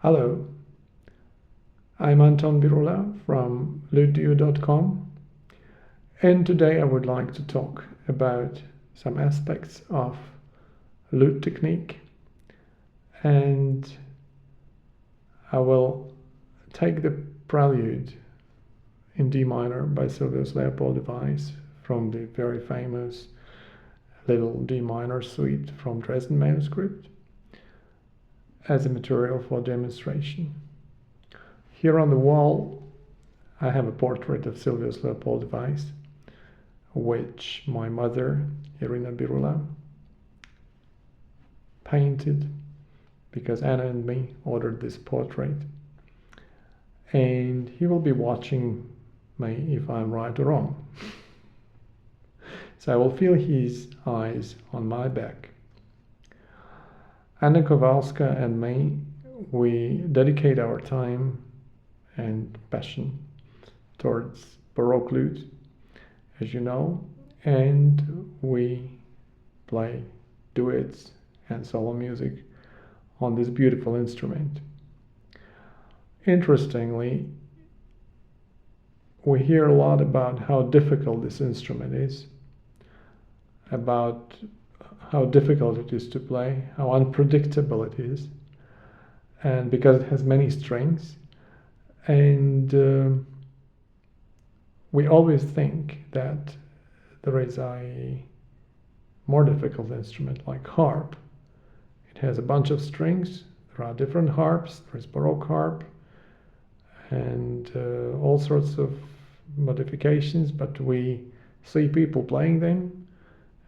Hello, I'm Anton Birula from Luteduo.com, and today I would like to talk about some aspects of lute technique, and I will take the Prelude in D minor by Sylvius Leopold Weiss from the very famous little D minor suite from Dresden manuscript as a material for demonstration. Here on the wall I have a portrait of Sylvius Leopold Weiss, which my mother, Irina Birula, painted because Anna and me ordered this portrait. And he will be watching me if I'm right or wrong. So I will feel his eyes on my back. Anna Kowalska and me, we dedicate our time and passion towards Baroque lute, as you know, and we play duets and solo music on this beautiful instrument. Interestingly, we hear a lot about how difficult this instrument is, about how difficult it is to play, how unpredictable it is, and because it has many strings. And we always think that there is a more difficult instrument like harp. It has a bunch of strings. There are different harps. There is Baroque harp and all sorts of modifications, but we see people playing them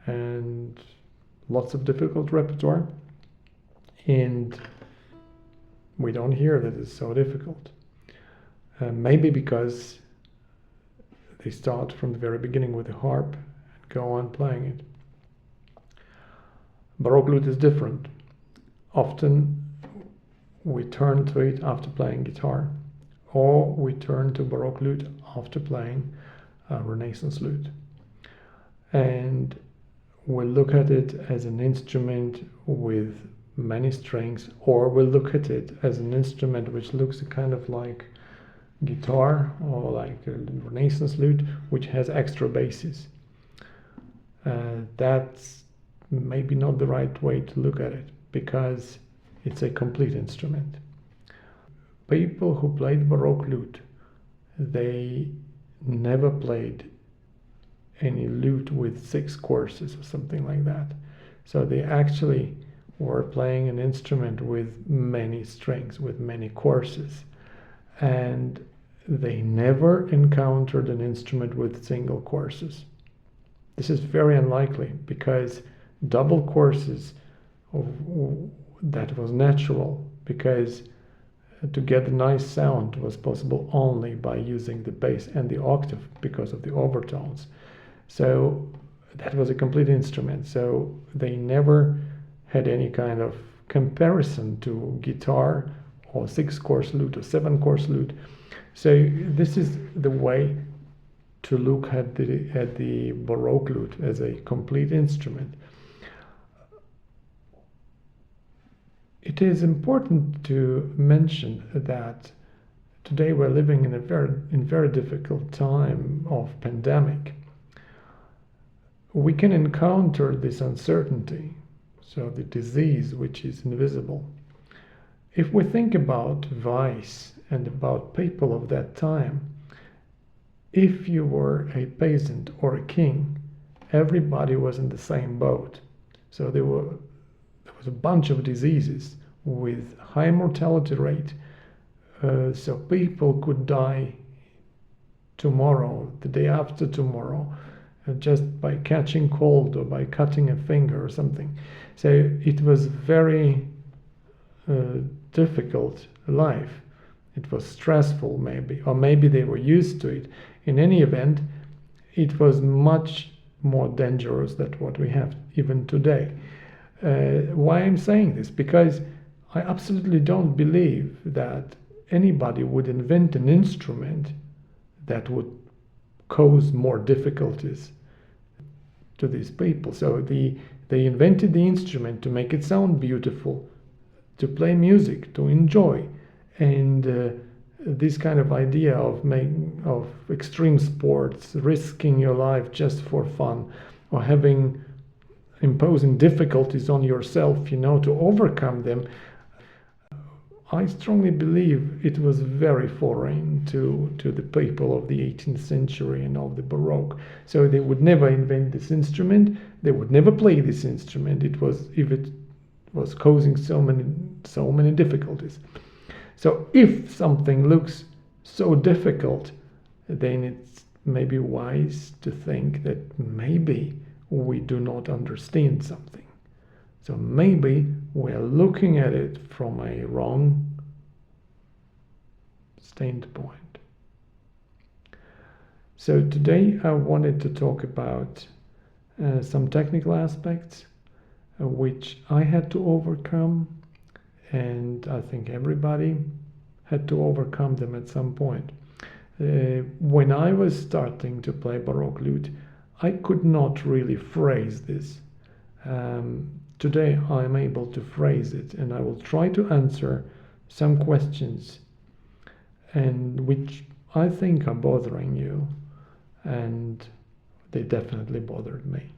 and lots of difficult repertoire, and we don't hear that it's so difficult. Maybe because they start from the very beginning with the harp and go on playing it. Baroque lute is different. Often we turn to it after playing guitar, or we turn to Baroque lute after playing Renaissance lute. And we look at it as an instrument with many strings, or we look at it as an instrument which looks kind of like guitar or like a Renaissance lute, which has extra basses. That's maybe not the right way to look at it, because it's a complete instrument. People who played Baroque lute, they never played any lute with 6 courses or something like that. So they actually were playing an instrument with many strings, with many courses. And they never encountered an instrument with single courses. This is very unlikely, because double courses, that was natural, because to get a nice sound was possible only by using the bass and the octave because of the overtones. So that was a complete instrument. So they never had any kind of comparison to guitar or 6-course lute or 7-course lute. So this is the way to look at the Baroque lute as a complete instrument. It is important to mention that today we're living in a very difficult time of pandemic. We can encounter this uncertainty, so the disease which is invisible. If we think about Weiss and about people of that time, if you were a peasant or a king, everybody was in the same boat. So there was a bunch of diseases with high mortality rate. So people could die tomorrow, the day after tomorrow, just by catching cold or by cutting a finger or something. So it was very difficult life. It was stressful, maybe, or maybe they were used to it. In any event, it was much more dangerous than what we have even today. Why I'm saying this? Because I absolutely don't believe that anybody would invent an instrument that would cause more difficulties to these people. So they invented the instrument to make it sound beautiful, to play music, to enjoy. And this kind of idea of extreme sports, risking your life just for fun, or imposing difficulties on yourself, to overcome them, I strongly believe it was very foreign to the people of the 18th century and of the Baroque. So they would never invent this instrument. They would never play this instrument. If it was causing so many difficulties. So if something looks so difficult, then it's maybe wise to think that maybe we do not understand something. So maybe we're looking at it from a wrong standpoint. So today I wanted to talk about some technical aspects which I had to overcome, and I think everybody had to overcome them at some point. When I was starting to play Baroque lute, I could not really phrase this. Today I am able to phrase it, and I will try to answer some questions and which I think are bothering you, and they definitely bothered me.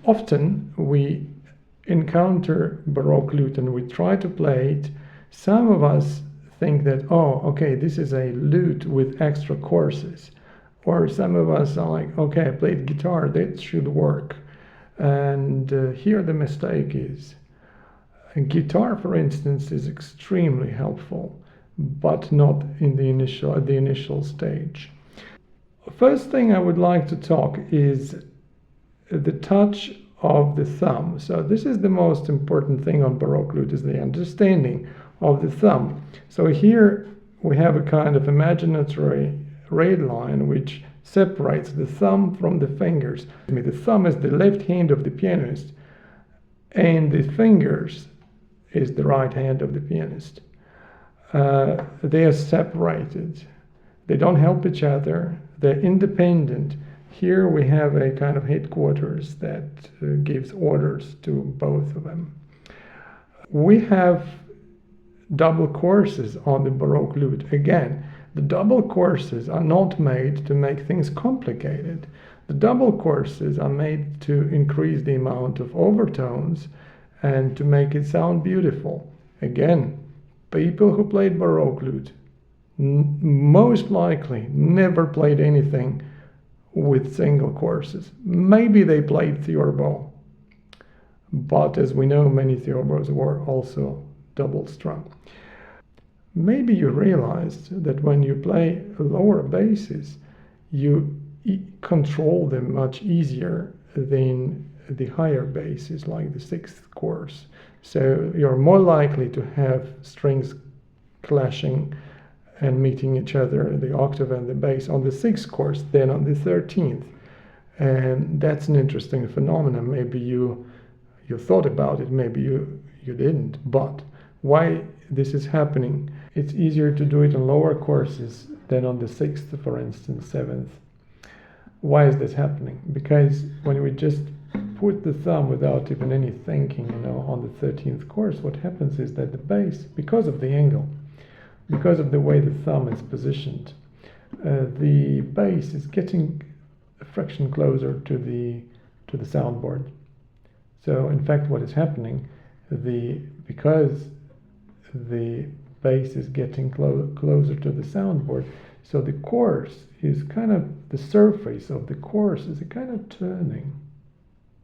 Often we encounter Baroque lute and we try to play it. Some of us think that, oh, okay, this is a lute with extra courses. Or some of us are like, okay, I played guitar, that should work. And here the mistake is. A guitar, for instance, is extremely helpful, but not at the initial stage. First thing I would like to talk is the touch of the thumb. So this is the most important thing on Baroque lute, is the understanding of the thumb. So here we have a kind of imaginary red line which separates the thumb from the fingers. The thumb is the left hand of the pianist, and the fingers is the right hand of the pianist. They are separated. They don't help each other. They're independent. Here we have a kind of headquarters that gives orders to both of them. We have double courses on the Baroque lute. Again, the double courses are not made to make things complicated. The double courses are made to increase the amount of overtones and to make it sound beautiful. Again, people who played Baroque lute most likely never played anything with single courses. Maybe they played theorbo, but as we know, many theorbos were also double strung. maybe you realized that when you play lower basses, you control them much easier than the higher basses, like the sixth course. So you're more likely to have strings clashing and meeting each other, the octave and the bass, on the sixth course than on the 13th. And that's an interesting phenomenon. Maybe you thought about it, maybe you didn't. But why this is happening? It's easier to do it on lower courses than on the sixth, for instance, seventh. Why is this happening? Because when we just put the thumb without even any thinking, on the 13th course, what happens is that the bass, because of the angle, because of the way the thumb is positioned, the bass is getting a fraction closer to the soundboard. So in fact, what is happening, because the bass is getting closer to the soundboard, so the course is kind of, the surface of the course is kind of turning.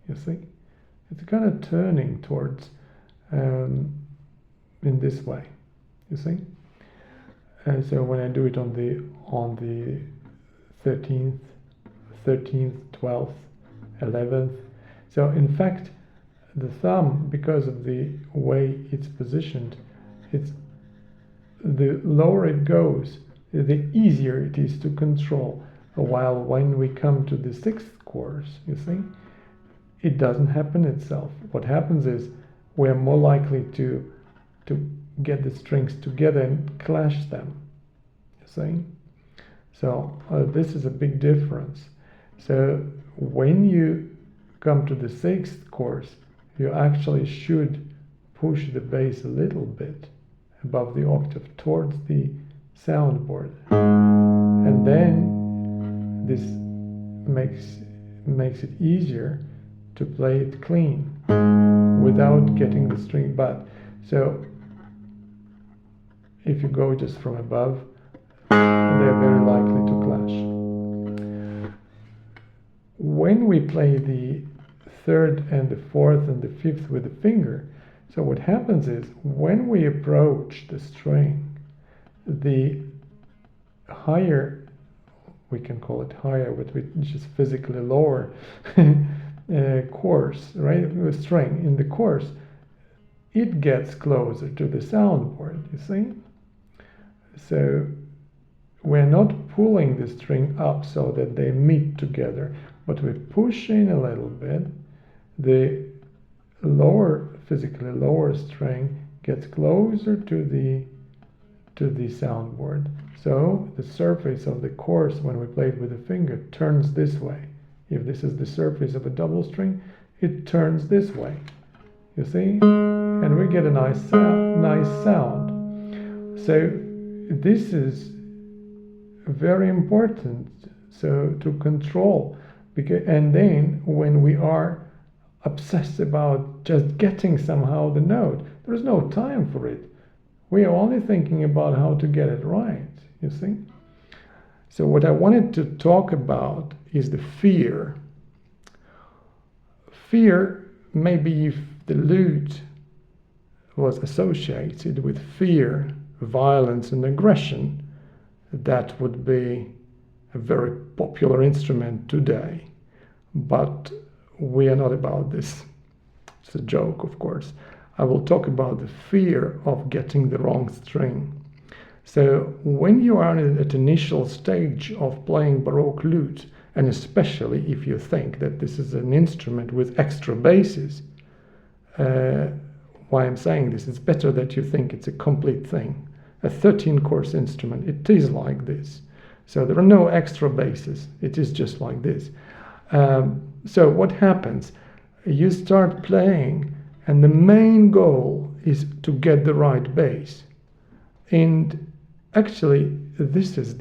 You see, it's kind of turning towards in this way. You see, and so when I do it on the 13th, 12th, 11th, so in fact, the thumb, because of the way it's positioned, it's the lower it goes, the easier it is to control. While when we come to the sixth course, you see, it doesn't happen itself. What happens is we're more likely to get the strings together and clash them. You see? So this is a big difference. So when you come to the sixth course, you actually should push the bass a little bit above the octave towards the soundboard, and then this makes it easier to play it clean without getting the string bad. So if you go just from above, they're very likely to clash. When we play the third and the fourth and the fifth with the finger, so what happens is when we approach the string, the higher, we can call it higher, but which is physically lower course, right? The string in the course, it gets closer to the soundboard, you see? So we're not pulling the string up so that they meet together, but we push in a little bit. The physically lower string gets closer to the soundboard. So the surface of the course, when we play it with the finger, turns this way. If this is the surface of a double string, it turns this way. You see? And we get a nice sound. So this is very important, so to control, and then when we are obsessed about just getting somehow the note, there is no time for it. We are only thinking about how to get it right, you see? So what I wanted to talk about is the fear. Fear, maybe if the lute was associated with fear, violence, and aggression, that would be a very popular instrument today. But we are not about this. It's a joke, of course. I will talk about the fear of getting the wrong string. So when you are at the initial stage of playing Baroque lute, and especially if you think that this is an instrument with extra basses, why I'm saying this, it's better that you think it's a complete thing. A 13-course instrument, it is like this. So there are no extra basses. It is just like this. So what happens? You start playing, and the main goal is to get the right bass. And actually, this is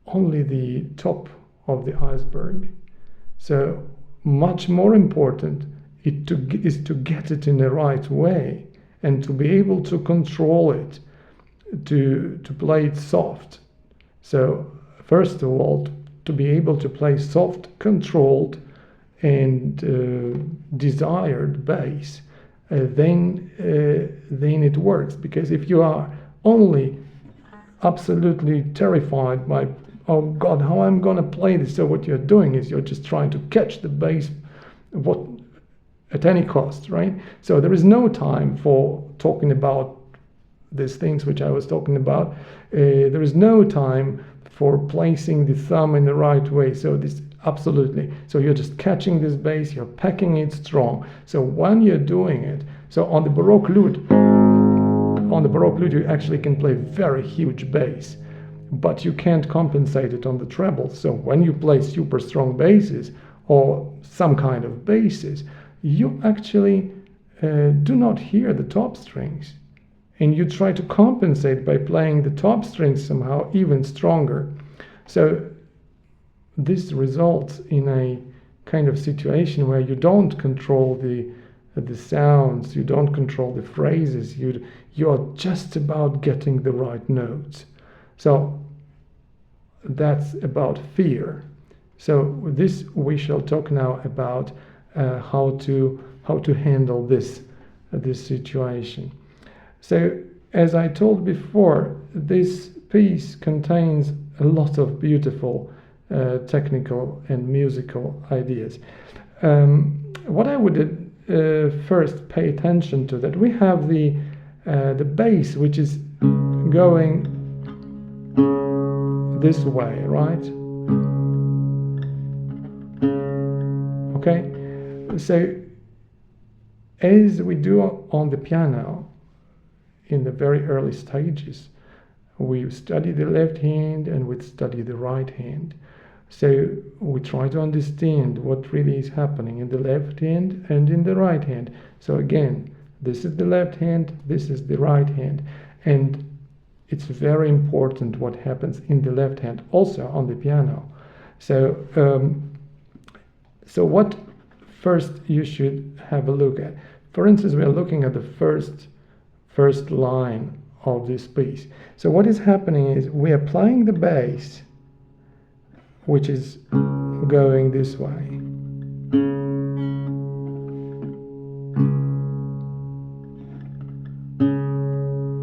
only the top of the iceberg. So much more important is to get it in the right way and to be able to control it, to play it soft. So first of all, to be able to play soft, controlled, and desired bass, then it works. Because if you are only absolutely terrified by, oh God, how I'm gonna play this, so what you're doing is you're just trying to catch the bass at any cost, right? So there is no time for talking about these things which I was talking about. There is no time for placing the thumb in the right way. So this absolutely. So you're just catching this bass, you're packing it strong. So when you're doing it, so on the Baroque lute, you actually can play very huge bass, but you can't compensate it on the treble. So when you play super strong basses or some kind of basses, you actually do not hear the top strings, and you try to compensate by playing the top strings somehow even stronger. So this results in a kind of situation where you don't control the sounds, you don't control the phrases, you're just about getting the right notes. So that's about fear. So this we shall talk now about how to handle this situation. So as I told before, this piece contains a lot of beautiful technical and musical ideas. What I would first pay attention to, that we have the bass, which is going this way, right? Okay, so as we do on the piano in the very early stages, we study the left hand and we study the right hand. So we try to understand what really is happening in the left hand and in the right hand. So again, this is the left hand, this is the right hand. And it's very important what happens in the left hand also on the piano. So, so what first you should have a look at. For instance, we are looking at the first line of this piece. So what is happening is we are playing the bass, which is going this way.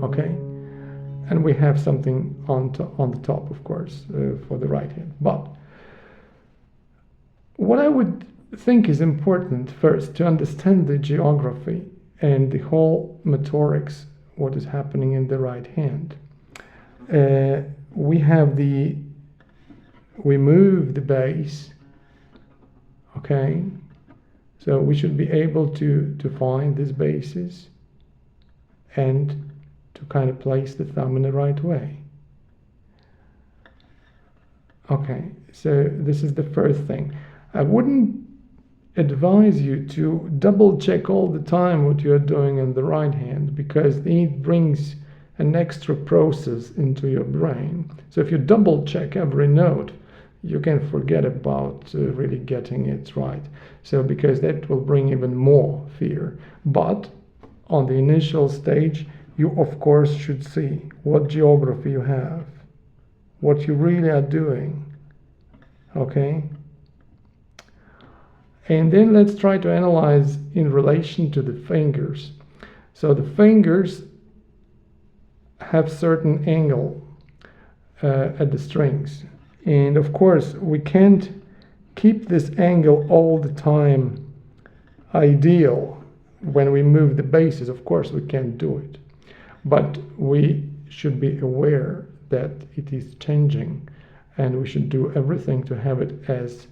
Okay, and we have something on the top, of course, for the right hand. But what I would think is important first to understand the geography and the whole motorics, what is happening in the right hand. We move the bass, okay? So we should be able to find these basses and to kind of place the thumb in the right way. Okay, so this is the first thing. I wouldn't advise you to double check all the time what you're doing in the right hand, because it brings an extra process into your brain. So if you double check every note, you can forget about really getting it right. So because that will bring even more fear. But on the initial stage, you of course should see what geography you have, what you really are doing. Okay? And then let's try to analyze in relation to the fingers. So the fingers have certain angle at the strings. And of course, we can't keep this angle all the time ideal when we move the basses. Of course, we can't do it. But we should be aware that it is changing, and we should do everything to have it as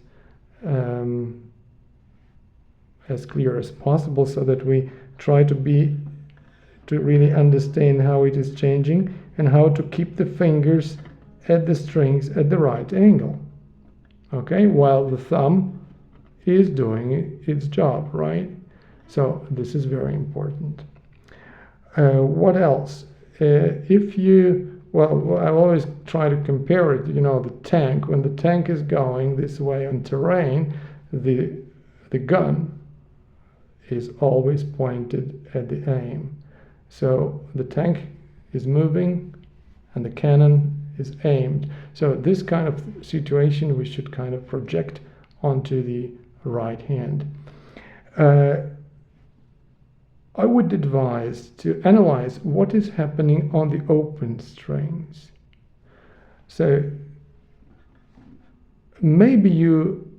clear as possible, so that we try to really understand how it is changing and how to keep the fingers at the strings at the right angle, okay, while the thumb is doing its job, right? So this is very important. What else? Well, I always try to compare it, the tank. When the tank is going this way on terrain, the gun is always pointed at the aim. So the tank is moving and the cannon is aimed. So this kind of situation we should kind of project onto the right hand. I would advise to analyze what is happening on the open strings. So maybe you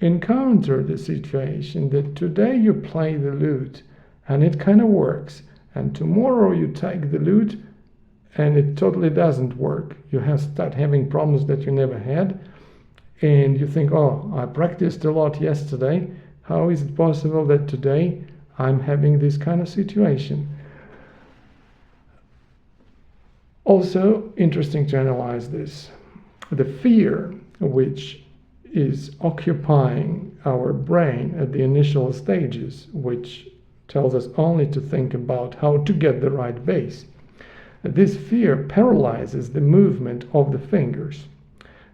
encounter the situation that today you play the lute and it kind of works, and tomorrow you take the lute and it totally doesn't work. You have start having problems that you never had, and you think, oh, I practiced a lot yesterday. How is it possible that today I'm having this kind of situation? Also interesting to analyze this. The fear which is occupying our brain at the initial stages, which tells us only to think about how to get the right bass. This fear paralyzes the movement of the fingers.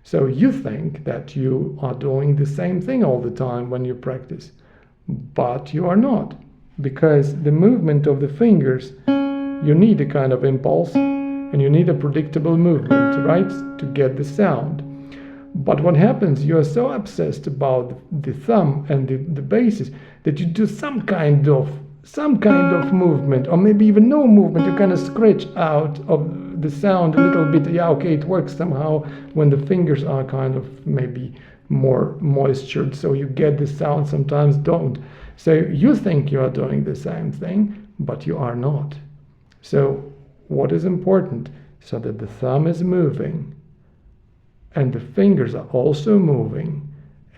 So you think that you are doing the same thing all the time when you practice, but you are not, because the movement of the fingers, you need a kind of impulse and you need a predictable movement, right, to get the sound. But what happens, you are so obsessed about the thumb and the basses that you do some kind of movement, or maybe even no movement. You kind of scratch out of the sound a little bit. Yeah, okay, it works somehow when the fingers are kind of maybe more moistured, so you get the sound, sometimes don't. So you think you are doing the same thing, but you are not. So what is important? So that the thumb is moving and the fingers are also moving,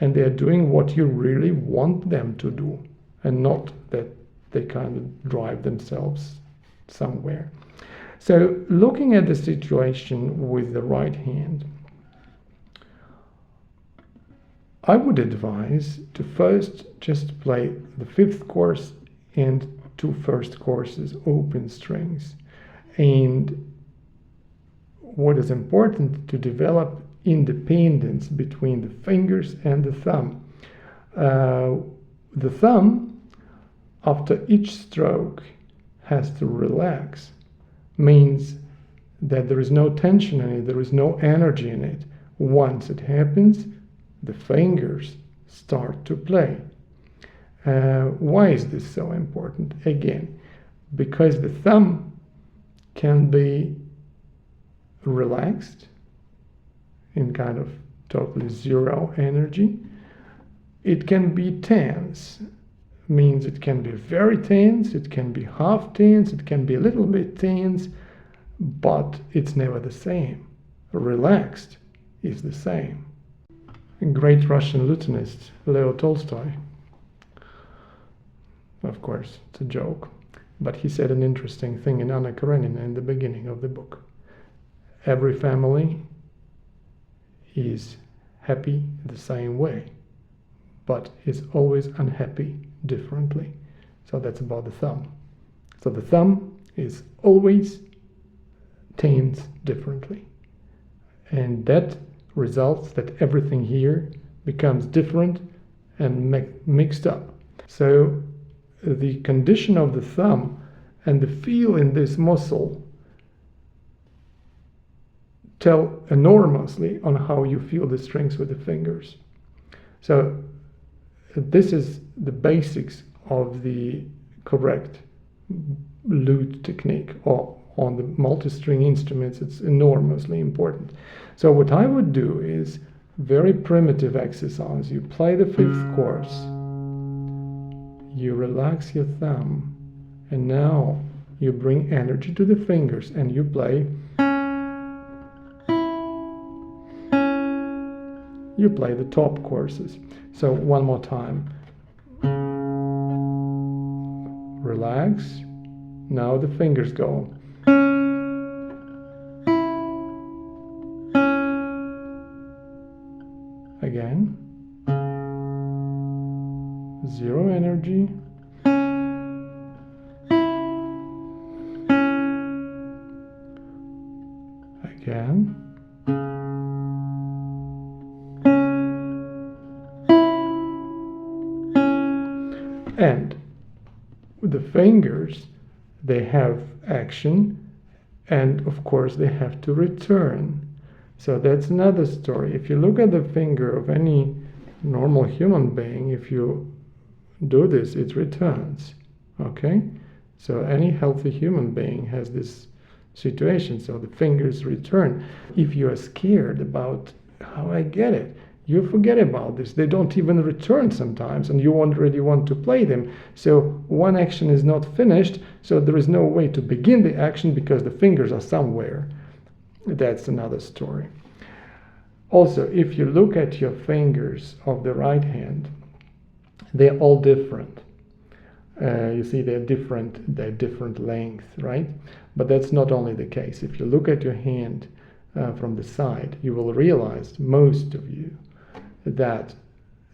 and they are doing what you really want them to do, and not that they kind of drive themselves somewhere. So looking at the situation with the right hand, I would advise to first just play the fifth course and two first courses open strings. And what is important, to develop independence between the fingers and the thumb. The thumb, after each stroke, has to relax. Means that there is no tension in it, there is no energy in it. Once it happens, the fingers start to play. Why is this so important? Again, because the thumb can be relaxed in kind of totally zero energy. It can be tense, means it can be very tense, it can be half tense, it can be a little bit tense, but it's never the same. Relaxed is the same. A great Russian lutenist, Leo Tolstoy, of course, it's a joke, but he said an interesting thing in Anna Karenina in the beginning of the book. Every family is happy the same way, but is always unhappy differently. So that's about the thumb. So the thumb is always tense differently, and that results that everything here becomes different and mixed up. So the condition of the thumb and the feel in this muscle tell enormously on how you feel the strings with the fingers. So this is the basics of the correct lute technique, or on the multi-string instruments. It's enormously important. So what I would do is very primitive exercise. You play the fifth course, you relax your thumb, and now you bring energy to the fingers and you play. You play the top courses. So one more time. Relax. Now the fingers go. Again. Zero energy. Again. And the fingers, they have action, and of course they have to return. So that's another story. If you look at the finger of any normal human being, if you do this, it returns. Okay? So any healthy human being has this situation. So the fingers return. If you are scared about how I get it, you forget about this. They don't even return sometimes, and you already want to play them. So one action is not finished, so there is no way to begin the action because the fingers are somewhere. That's another story. Also, if you look at your fingers of the right hand, they're all different. You see they're different length, right? But that's not only the case. If you look at your hand from the side, you will realize, most of you, that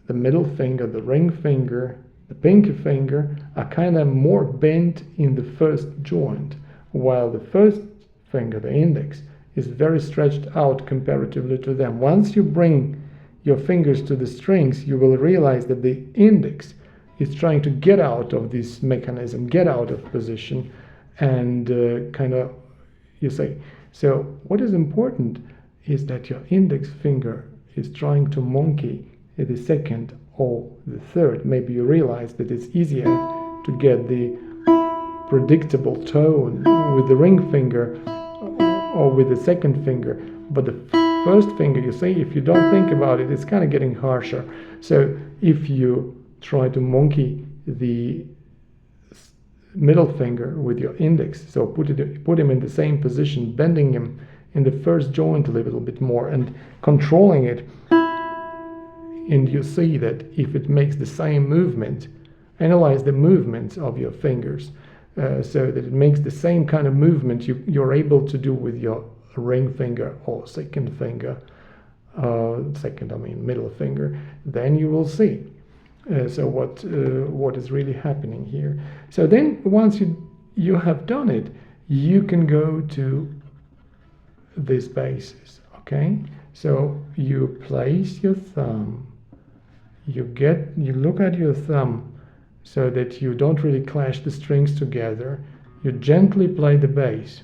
the middle finger, the ring finger, the pinky finger are kind of more bent in the first joint, while the first finger, the index, is very stretched out comparatively to them. Once you bring your fingers to the strings, you will realize that the index is trying to get out of this mechanism, get out of position, and kind of, you say. So what is important is that your index finger is trying to monkey the second or the third. Maybe you realize that it's easier to get the predictable tone with the ring finger or with the second finger, but the first finger, you see, if you don't think about it, it's kind of getting harsher. So if you try to monkey the middle finger with your index, so put him in the same position, bending him in the first joint a little bit more and controlling it, and you see that if it makes the same movement, analyze the movements of your fingers so that it makes the same kind of movement you're able to do with your ring finger or second finger, middle finger, then you will see. So what is really happening here. So then once you have done it, you can go to this basis, okay? So you place your thumb, you look at your thumb so that you don't really clash the strings together. You gently play the bass.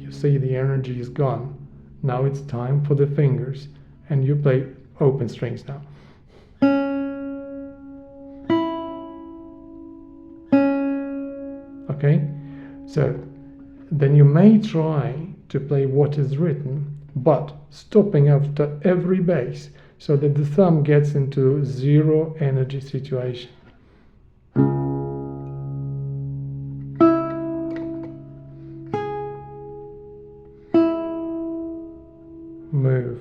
You see the energy is gone. Now it's time for the fingers, and you play open strings now. Okay? So then you may try to play what is written, but stopping after every bass so that the thumb gets into zero energy situation. Move.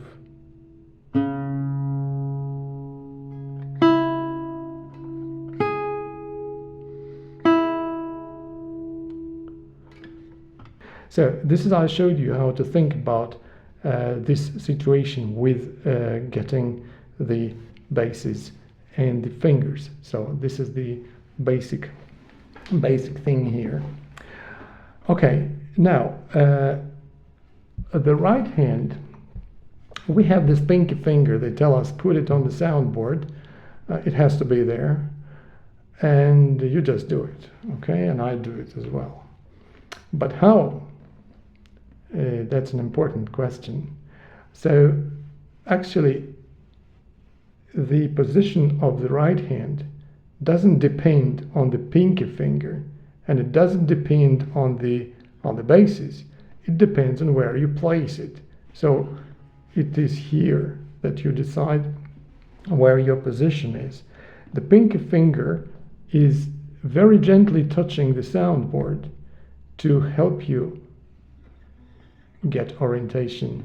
So this is I showed you how to think about this situation with getting the basses and the fingers. So this is the basic thing here. Okay, now the right hand, we have this pinky finger. They tell us put it on the soundboard. It has to be there, and you just do it. Okay, and I do it as well. But how? That's an important question. So actually the position of the right hand doesn't depend on the pinky finger, and it doesn't depend on the basses. It depends on where you place it. So it is here that you decide where your position is. The pinky finger is very gently touching the soundboard to help you get orientation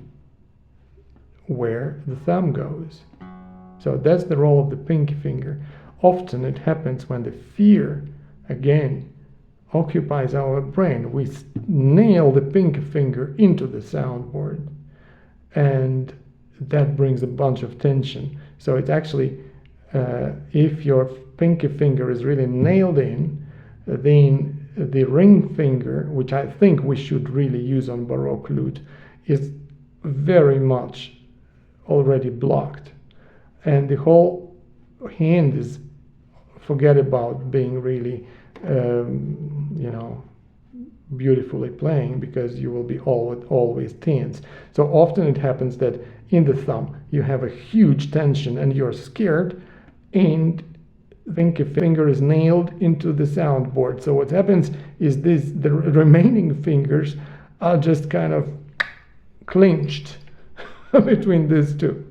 where the thumb goes. So that's the role of the pinky finger. Often it happens when the fear again occupies our brain. We nail the pinky finger into the soundboard, and that brings a bunch of tension. So it's actually if your pinky finger is really nailed in, then the ring finger, which I think we should really use on Baroque lute, is very much already blocked, and the whole hand is, forget about being really beautifully playing, because you will be always tense. So often it happens that in the thumb you have a huge tension and you're scared, and pinky finger is nailed into the soundboard. So what happens is the remaining fingers are just kind of clinched between these two.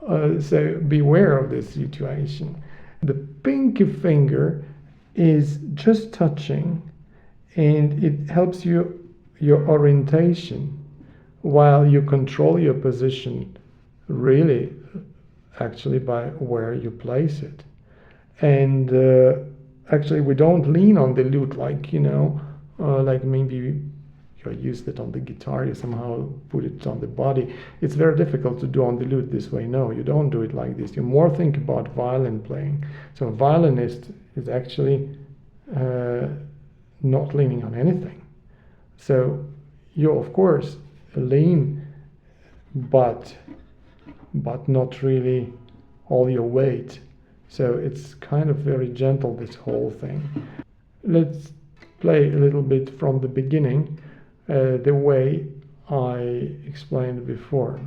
So beware of this situation. The pinky finger is just touching, and it helps you your orientation while you control your position really actually by where you place it. And actually we don't lean on the lute like, like maybe you used it on the guitar, you somehow put it on the body. It's very difficult to do on the lute this way. No, you don't do it like this. You more think about violin playing. So a violinist is actually not leaning on anything. So you of course lean, but not really all your weight. So it's kind of very gentle, this whole thing. Let's play a little bit from the beginning, the way I explained before.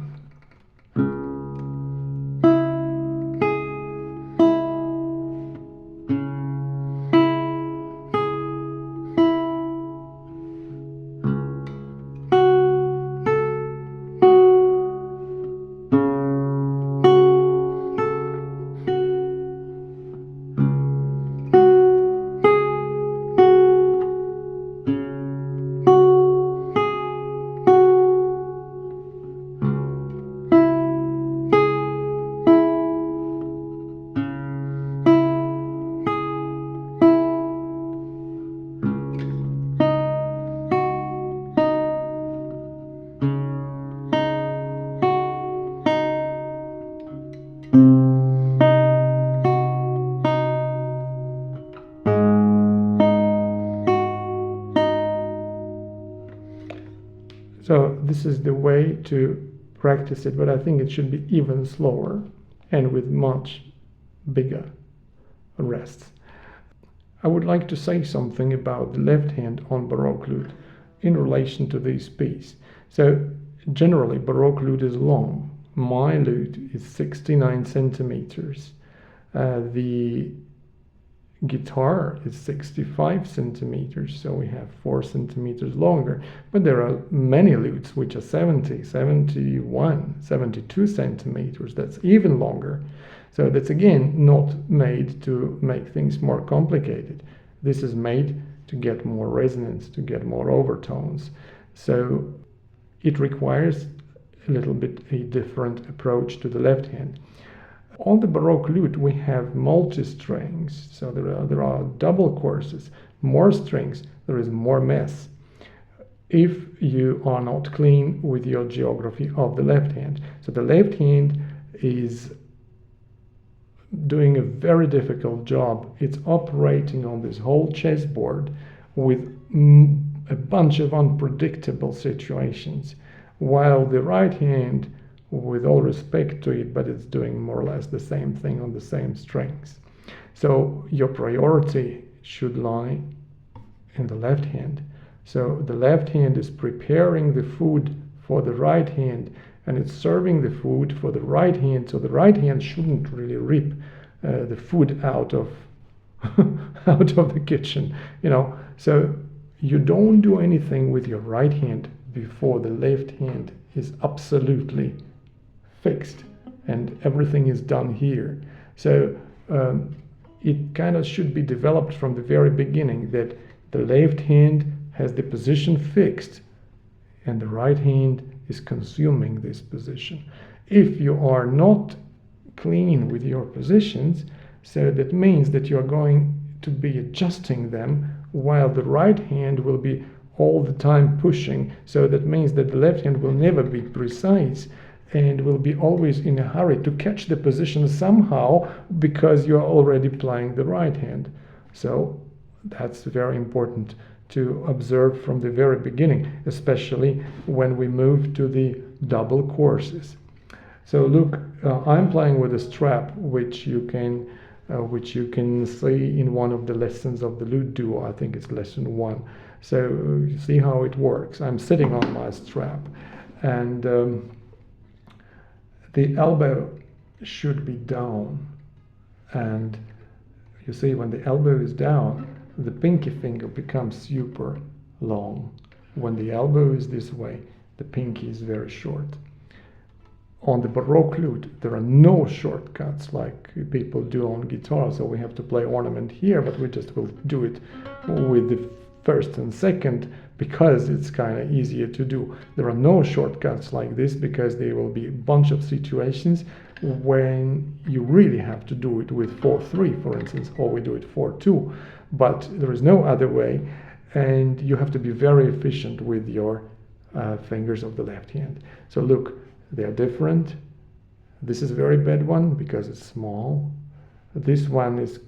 So this is the way to practice it, but I think it should be even slower and with much bigger rests. I would like to say something about the left hand on Baroque lute in relation to this piece. So generally Baroque lute is long. My lute is 69 centimeters. The guitar is 65 centimeters, so we have 4 centimeters longer, but there are many lutes which are 70, 71, 72 centimeters. That's even longer. So that's again not made to make things more complicated. This is made to get more resonance, to get more overtones. So it requires a little bit a different approach to the left hand. On the Baroque lute we have multi-strings, so there are double courses, more strings, there is more mess if you are not clean with your geography of the left hand. So the left hand is doing a very difficult job. It's operating on this whole chessboard with a bunch of unpredictable situations, while the right hand, with all respect to it, but it's doing more or less the same thing on the same strings. So your priority should lie in the left hand. So the left hand is preparing the food for the right hand, and it's serving the food for the right hand. So the right hand shouldn't really rip the food out of out of the kitchen, So you don't do anything with your right hand before the left hand is absolutely fixed and everything is done here. So it kind of should be developed from the very beginning that the left hand has the position fixed and the right hand is consuming this position. If you are not clean with your positions, so that means that you are going to be adjusting them while the right hand will be all the time pushing. So that means that the left hand will never be precise and will be always in a hurry to catch the position somehow because you're already playing the right hand. So that's very important to observe from the very beginning, especially when we move to the double courses. So look, I'm playing with a strap which you can see in one of the lessons of the Luteduo. I think it's lesson 1. So you see how it works. I'm sitting on my strap, and the elbow should be down, and You see, when the elbow is down, the pinky finger becomes super long. When the elbow is this way, the pinky is very short. On the Baroque lute, there are no shortcuts like people do on guitar, so we have to play ornament here, but we just will do it with the first and second because it's kind of easier to do. There are no shortcuts like this because there will be a bunch of situations when you really have to do it with 4/3, for instance, or we do it 4/2, but there is no other way, and you have to be very efficient with your fingers of the left hand. So look, they are different. This is a very bad one because it's small. This one is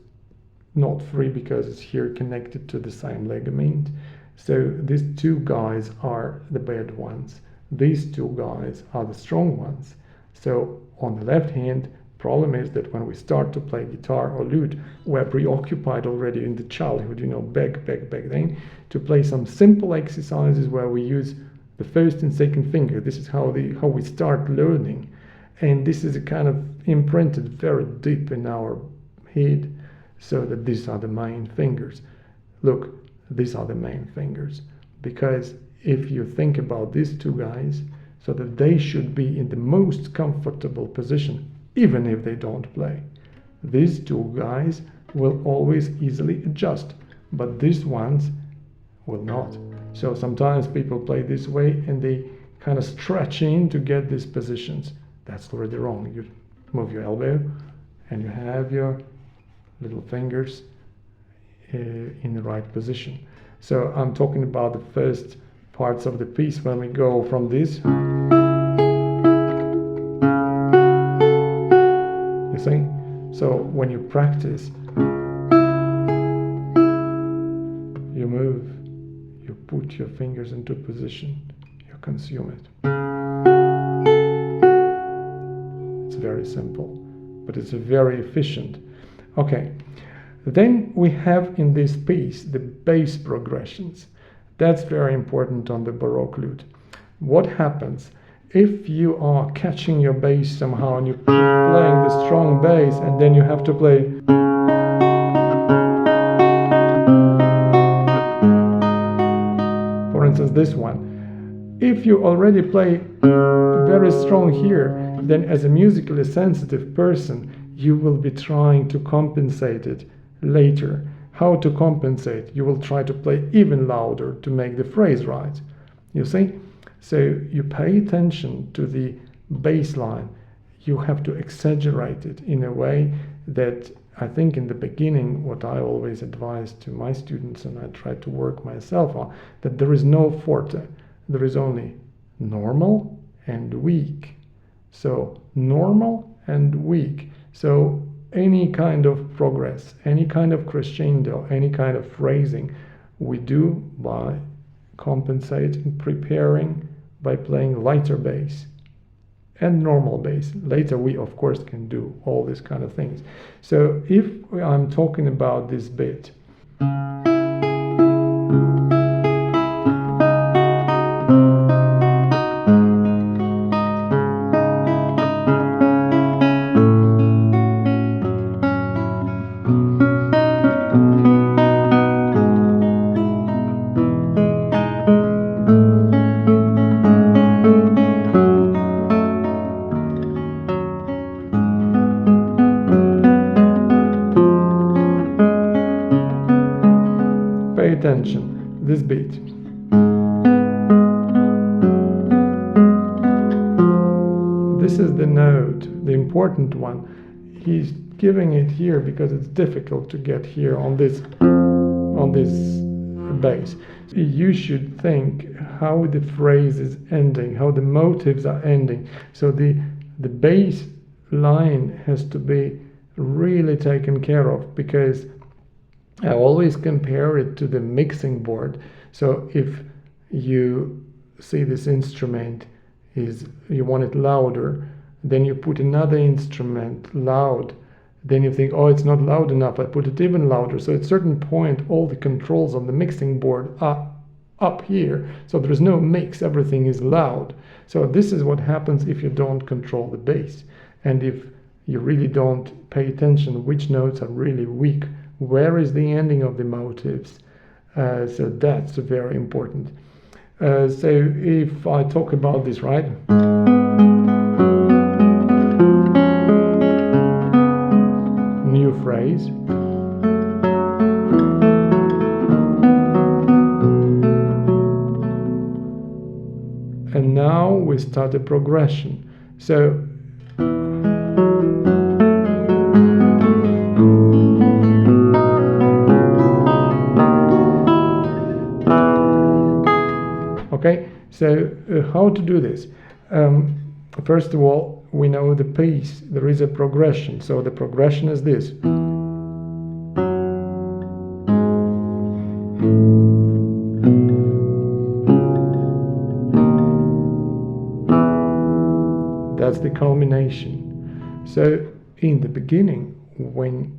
not free because it's here connected to the same ligament. So these two guys are the bad ones. These two guys are the strong ones. So on the left hand, problem is that when we start to play guitar or lute, we're preoccupied already in the childhood, back then, to play some simple exercises where we use the first and second finger. This is how we start learning, and this is a kind of imprinted very deep in our head, so that these are the main fingers. Look, these are the main fingers, because if you think about these two guys, so that they should be in the most comfortable position, even if they don't play. These two guys will always easily adjust, but these ones will not. So sometimes people play this way and they kind of stretch in to get these positions. That's already wrong. You move your elbow and you have your little fingers in the right position. So I'm talking about the first parts of the piece when we go from this. You see? So when you practice, you move, you put your fingers into position, you consume it. It's very simple, but it's very efficient. Okay, then we have in this piece the bass progressions. That's very important on the Baroque lute. What happens if you are catching your bass somehow and you're playing the strong bass and then you have to play for instance this one. If you already play very strong here, then as a musically sensitive person you will be trying to compensate it later. How to compensate? You will try to play even louder to make the phrase right. You see? So you pay attention to the bass line. You have to exaggerate it in a way that I think in the beginning, what I always advise to my students, and I try to work myself on, that there is no forte. There is only normal and weak. So normal and weak. So any kind of progress, any kind of crescendo, any kind of phrasing, we do by compensating, preparing by playing lighter bass and normal bass. Later we of course can do all these kind of things. So if I'm talking about this bit, attention, this beat. This is the note, the important one. He's giving it here because it's difficult to get here on this bass. You should think how the phrase is ending, how the motives are ending. So the bass line has to be really taken care of, because I always compare it to the mixing board. So if you see this instrument you want it louder, then you put another instrument loud, then you think, oh, it's not loud enough, I put it even louder. So at a certain point all the controls on the mixing board are up here, so there is no mix, everything is loud. So this is what happens if you don't control the bass, and if you really don't pay attention which notes are really weak, Where is the ending of the motives? So that's very important. So if I talk about this, right? New phrase. And now we start a progression. So okay, so how to do this? First of all, we know the piece, there is a progression. So the progression is this. That's the culmination. So in the beginning, when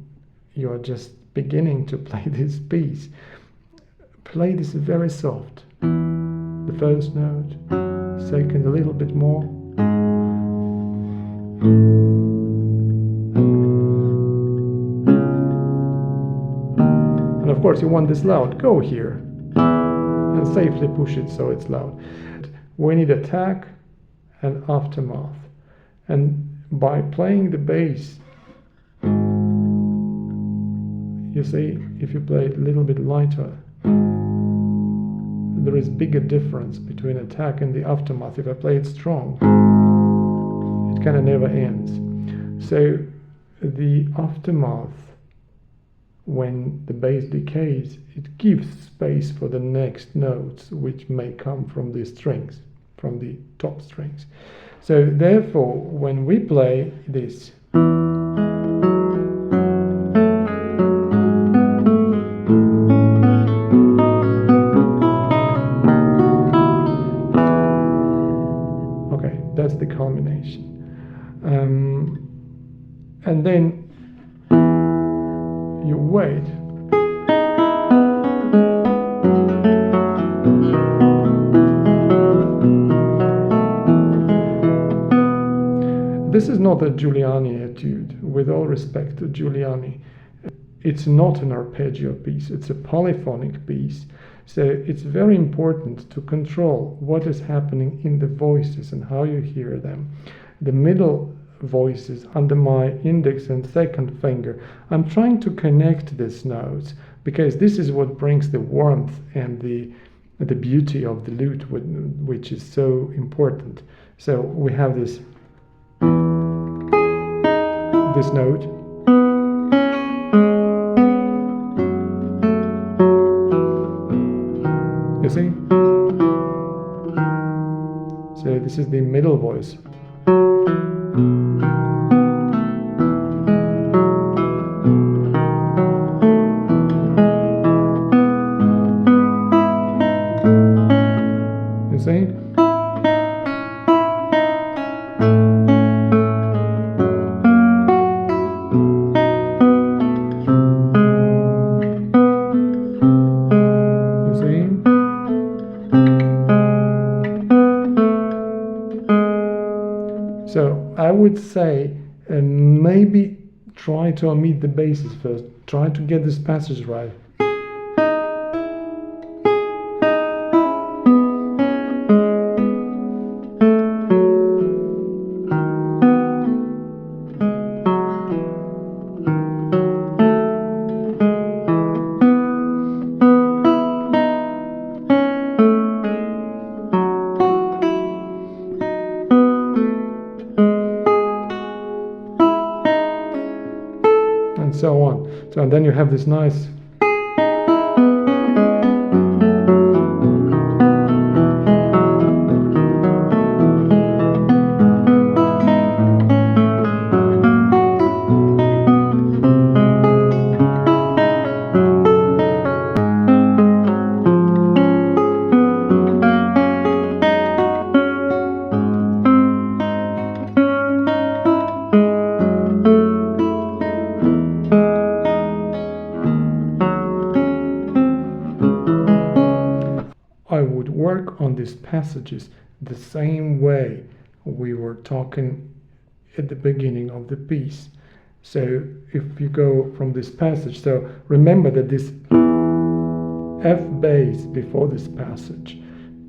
you're just beginning to play this piece, play this very soft. The first note, second a little bit more. And of course you want this loud, go here and safely push it so it's loud. We need attack and aftermath. And by playing the bass, you see, if you play it a little bit lighter, there is bigger difference between attack and the aftermath. If I play it strong, it kind of never ends. So the aftermath, when the bass decays, it gives space for the next notes, which may come from the strings, from the top strings. So therefore, when we play this, okay, that's the culmination. And then you wait. This is not a Giuliani etude, with all respect to Giuliani. It's not an arpeggio piece, it's a polyphonic piece. So it's very important to control what is happening in the voices and how you hear them. The middle voices under my index and second finger, I'm trying to connect these notes because this is what brings the warmth and the beauty of the lute, which is so important. So we have this note. You see? So this is the middle voice. You see? So I would say maybe try to omit the basses first. Try to get this passage right. And so on. So and then you have this nice I would work on these passages the same way we were talking at the beginning of the piece. So if you go from this passage, so remember that this F bass before this passage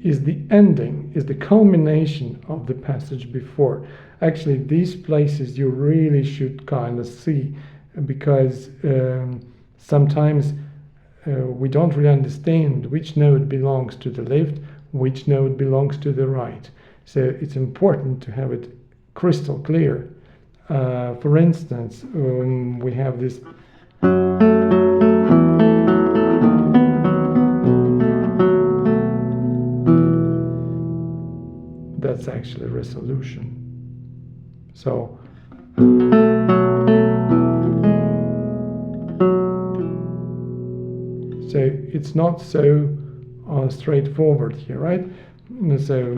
is the ending, is the culmination of the passage before. Actually, these places you really should kind of see, because sometimes we don't really understand which note belongs to the left, which note belongs to the right. So it's important to have it crystal clear. For instance, we have this. That's actually resolution. So it's not so straightforward here, right? So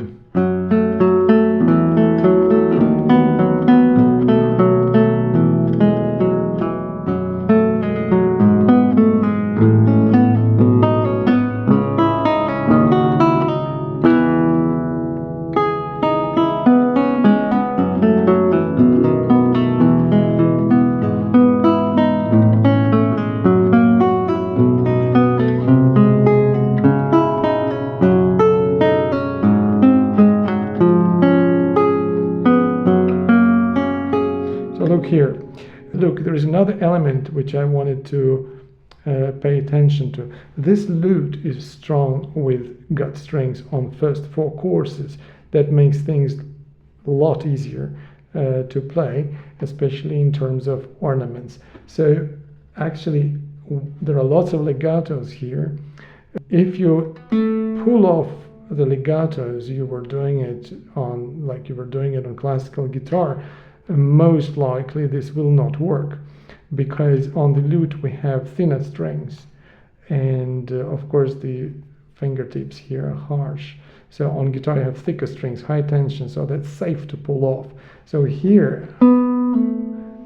here. Look, there is another element which I wanted to pay attention to. This lute is strung with gut strings on first four courses. That makes things a lot easier to play, especially in terms of ornaments. So actually, there are lots of legatos here. If you pull off the legatos, you were doing it on, like you were doing it on classical guitar, most likely this will not work, because on the lute we have thinner strings, and of course the fingertips here are harsh. So on guitar you have thicker strings, high tension, so that's safe to pull off. So here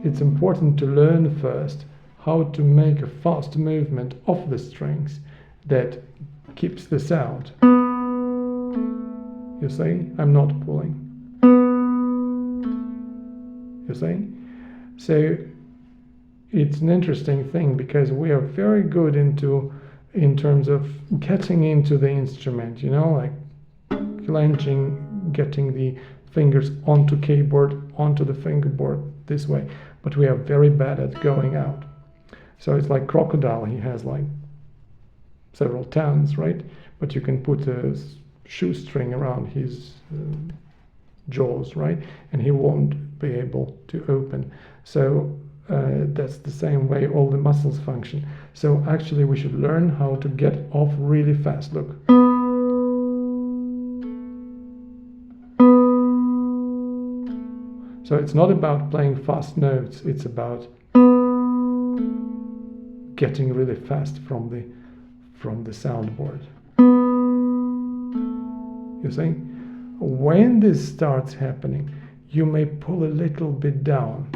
it's important to learn first how to make a fast movement of the strings that keeps the sound. You see, I'm not pulling. You see? So it's an interesting thing, because we are very good in terms of getting into the instrument, you know, like clenching, getting the fingers onto keyboard, onto the fingerboard this way, but we are very bad at going out. So it's like Crocodile, he has like several tons, right? But you can put a shoestring around his jaws, right? And he won't be able to open. So that's the same way all the muscles function. So actually we should learn how to get off really fast. Look. So it's not about playing fast notes, it's about getting really fast from the soundboard. You see? When this starts happening, you may pull a little bit down.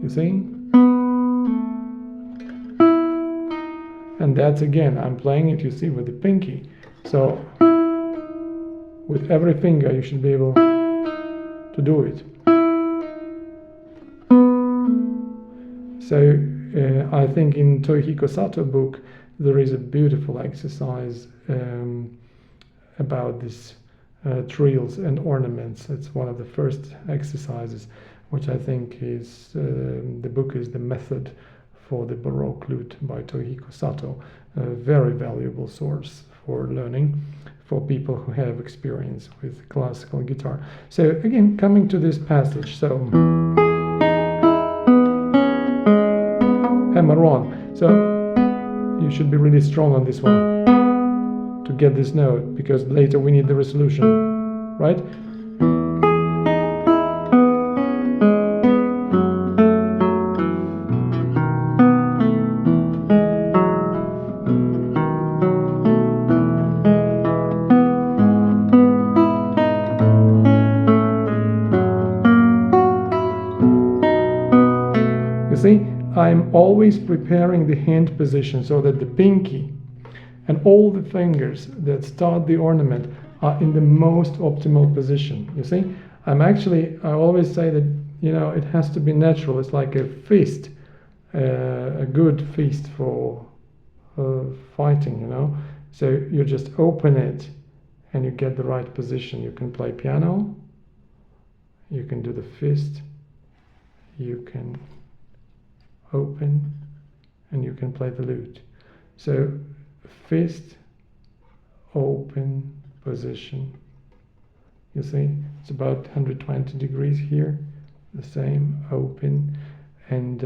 You see? And that's, again, I'm playing it, you see, with the pinky. So with every finger you should be able to do it. So I think in Toihiko Sato book there is a beautiful exercise about this trills and ornaments. It's one of the first exercises, which I think is the book is The Method for the Baroque Lute by Toihiko Sato. A very valuable source for learning for people who have experience with classical guitar. So again, coming to this passage, so hammer on. So you should be really strong on this one to get this note, because later we need the resolution, right? You see, I'm always preparing the hand position so that the pinky and all the fingers that start the ornament are in the most optimal position. You see, I always say that, it has to be natural. It's like a feast, a good feast for fighting, So you just open it and you get the right position. You can play piano, you can do the fist, you can open, and you can play the lute. So fist, open, position. You see, it's about 120 degrees here, the same, open. And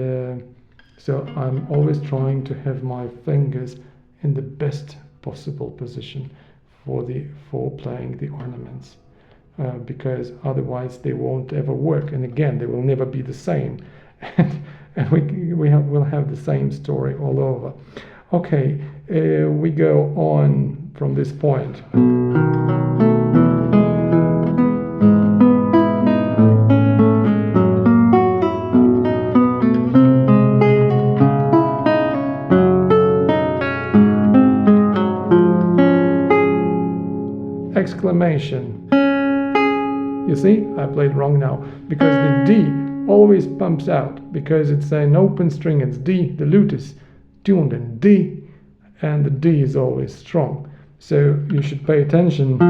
so I'm always trying to have my fingers in the best possible position for playing the ornaments, because otherwise they won't ever work, and again they will never be the same, and we'll have the same story all over. Okay, we go on from this point. Exclamation. You see, I played wrong now, because the D always pumps out, because it's an open string. It's D, the lute is tuned in D, and the D is always strong. So you should pay attention.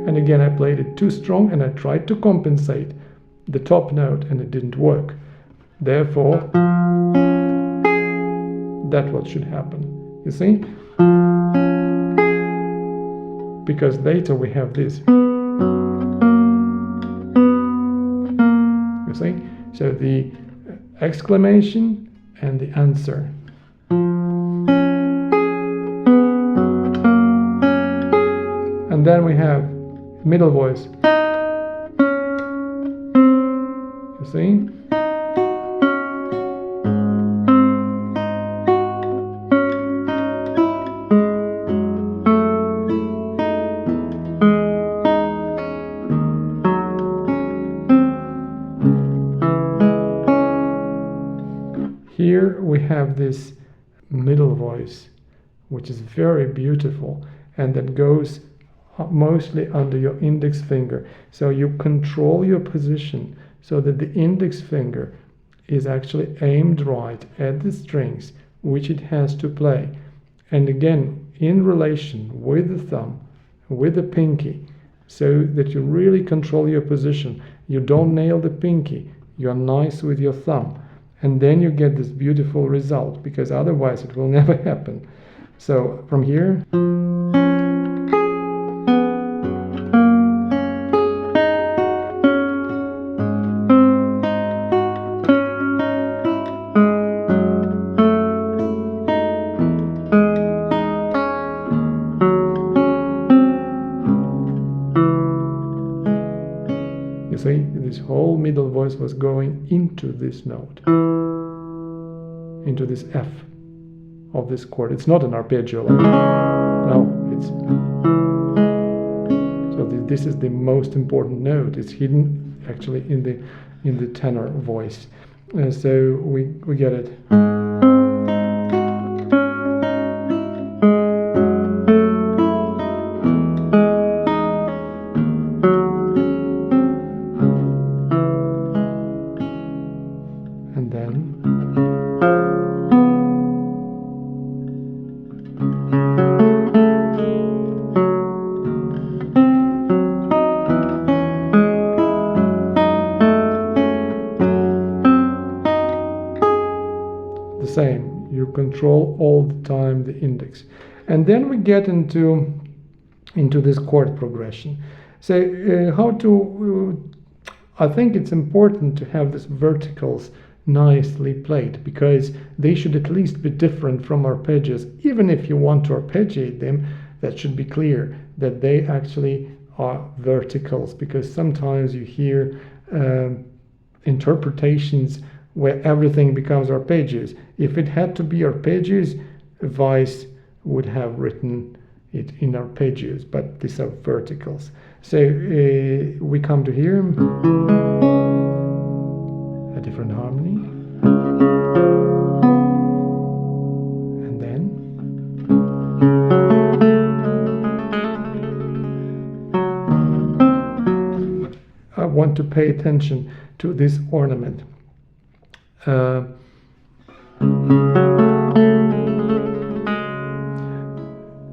And again, I played it too strong, and I tried to compensate the top note, and it didn't work. Therefore, that's what should happen. You see? Because later we have this. You see? So the exclamation and the answer. And then we have middle voice. You see? Here we have this middle voice, which is very beautiful, and that goes mostly under your index finger. So you control your position so that the index finger is actually aimed right at the strings which it has to play. And again, in relation with the thumb, with the pinky, so that you really control your position. You don't nail the pinky, you're nice with your thumb. And then you get this beautiful result, because otherwise it will never happen. So from here, you see, this whole middle voice was going into this note, into this F of this chord. It's not an arpeggio. No, it's... So this is the most important note. It's hidden actually in the tenor voice. So we get it. And then the same, you control all the time the index. And then we get into this chord progression. So how to I think it's important to have these verticals nicely played, because they should at least be different from arpeggios. Even if you want to arpeggiate them, that should be clear that they actually are verticals, because sometimes you hear interpretations where everything becomes arpeggios. If it had to be arpeggios, Weiss would have written it in arpeggios, but these are verticals. So we come to here, a different harmony, and then want to pay attention to this ornament.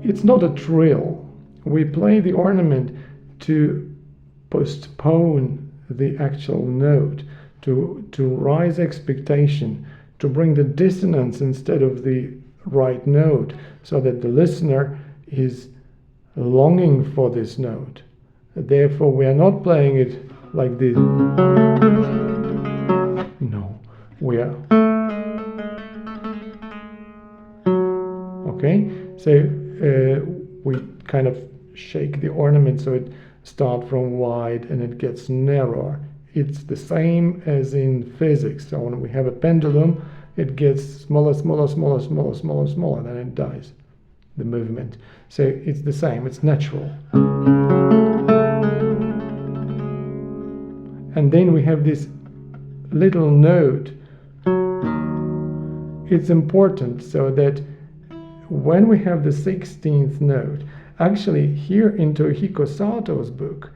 It's not a trill. We play the ornament to postpone the actual note, to raise expectation, to bring the dissonance instead of the right note, so that the listener is longing for this note. Therefore, we are not playing it like this. No, we are. Okay, so we kind of shake the ornament so it starts from wide and it gets narrower. It's the same as in physics. So when we have a pendulum, it gets smaller, smaller, smaller, smaller, smaller, smaller, then it dies, the movement. So it's the same, it's natural. And then we have this little note. It's important so that when we have the 16th note, actually here in Tohiko Sato's book,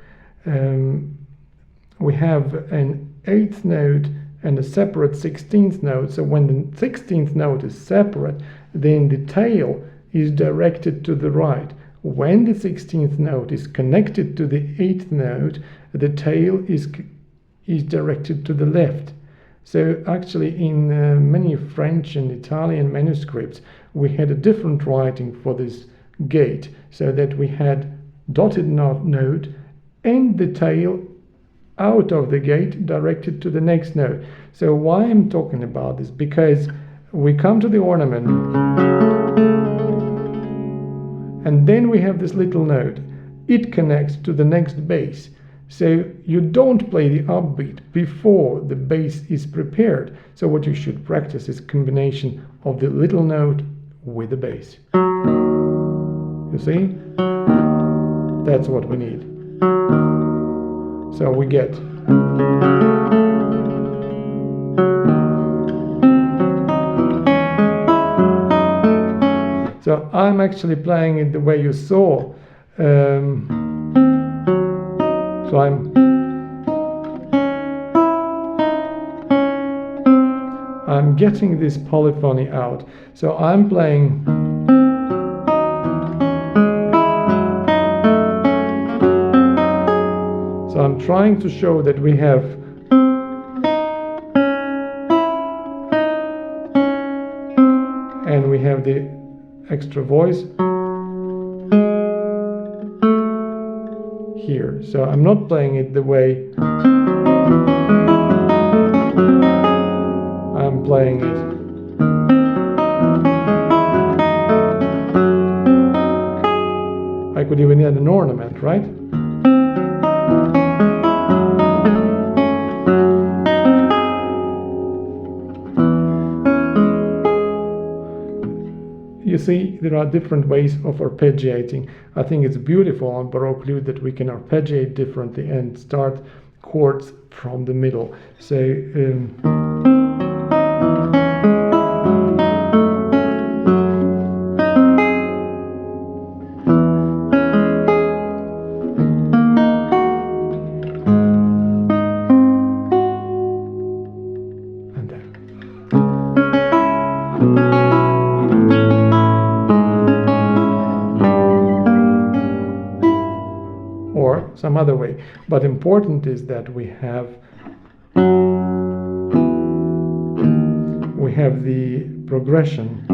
we have an 8th note and a separate 16th note. So when the 16th note is separate, then the tail is directed to the right. When the 16th note is connected to the 8th note, the tail is directed to the left. So actually in many French and Italian manuscripts, we had a different writing for this gate, so that we had dotted note and the tail out of the gate directed to the next note. So why I'm talking about this? Because we come to the ornament and then we have this little note. It connects to the next bass. So you don't play the upbeat before the bass is prepared. So what you should practice is combination of the little note with the bass. You see? That's what we need. So we get. So I'm actually playing it the way you saw. So I'm getting this polyphony out. So I'm playing. So I'm trying to show that we have and we have the extra voice here. So I'm not playing it the way I'm playing it. I could even add an ornament, right? You see, there are different ways of arpeggiating. I think it's beautiful on Baroque lute that we can arpeggiate differently and start chords from the middle. So and there. Or some other way. But important is that we have the progression.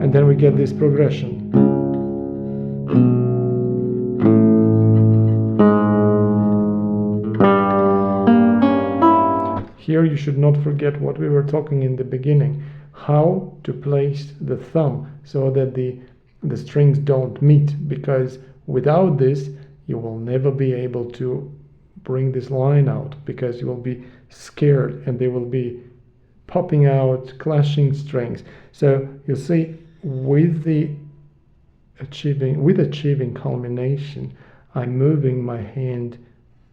And then we get this progression. Here you should not forget what we were talking in the beginning. How to place the thumb so that the strings don't meet, because without this you will never be able to bring this line out, because you will be scared and they will be popping out, clashing strings. So you see, with achieving culmination, I'm moving my hand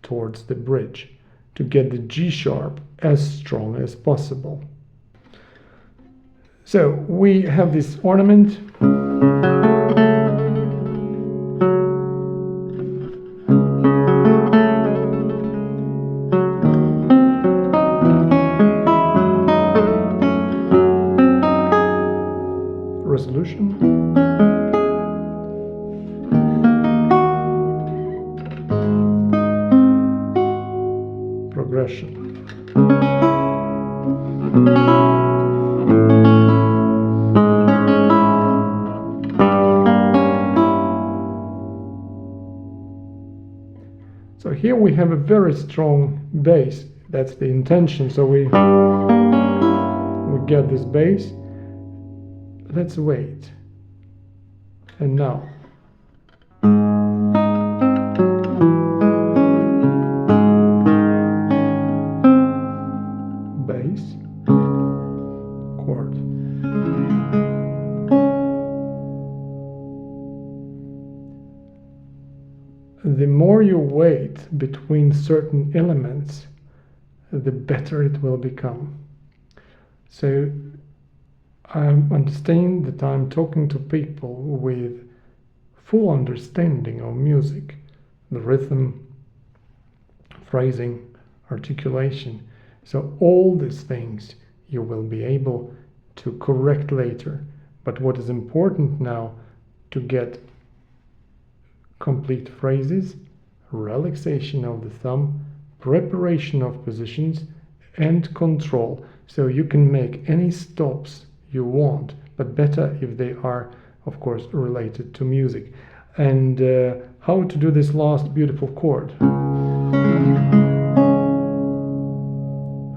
towards the bridge to get the G sharp as strong as possible. So we have this ornament. So here we have a very strong bass. That's the intention. So we get this bass. Let's wait. And now. Bass, chord. The more you wait between certain elements, the better it will become. So I understand that I'm talking to people with full understanding of music, the rhythm, phrasing, articulation. So all these things you will be able to correct later. But what is important now to get complete phrases, relaxation of the thumb, preparation of positions, and control. So you can make any stops you want, but better if they are, of course, related to music. And how to do this last beautiful chord.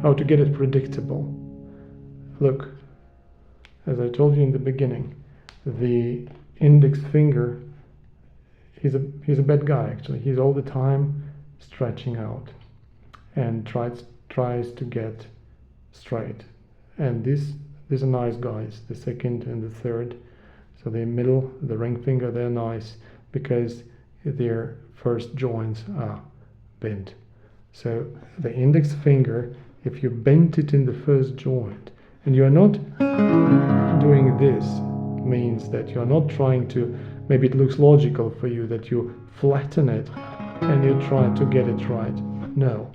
How to get it predictable. Look, as I told you in the beginning, the index finger, he's a bad guy actually. He's all the time stretching out and tries to get straight. And these are nice guys, the second and the third. So the middle, the ring finger, they're nice because their first joints are bent. So the index finger, if you bend it in the first joint and you're not doing this, means that you're not trying to, maybe it looks logical for you that you flatten it and you try to get it right. No,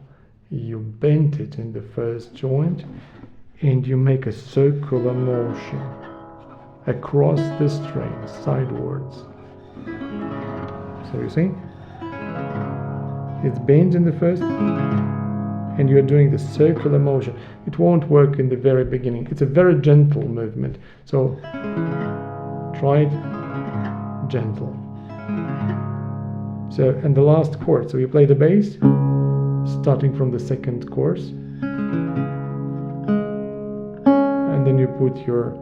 you bend it in the first joint and you make a circular motion across the string sidewards. So you see, it's bent in the first and you're doing the circular motion. It won't work in the very beginning. It's a very gentle movement. So try it gentle. So, and the last chord. So you play the bass, starting from the second course. And then you put your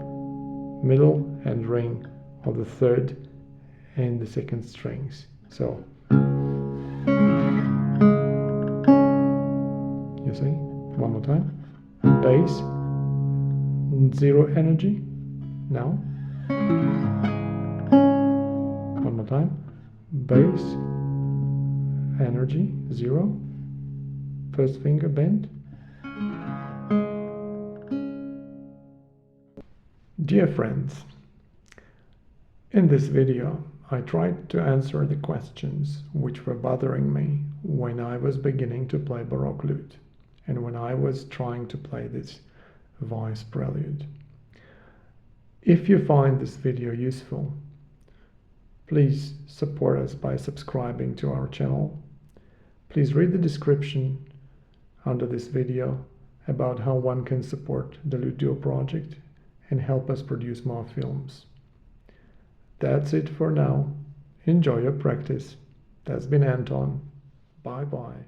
middle and ring of the third and the second strings. So you see, one more time. Bass, 0 energy. Now. One more time. Bass, energy, 0. First finger bent. Dear friends, in this video I tried to answer the questions which were bothering me when I was beginning to play Baroque lute and when I was trying to play this Weiss Prelude. If you find this video useful, please support us by subscribing to our channel. Please read the description under this video about how one can support the Luteduo project and help us produce more films. That's it for now. Enjoy your practice. That's been Anton. Bye bye.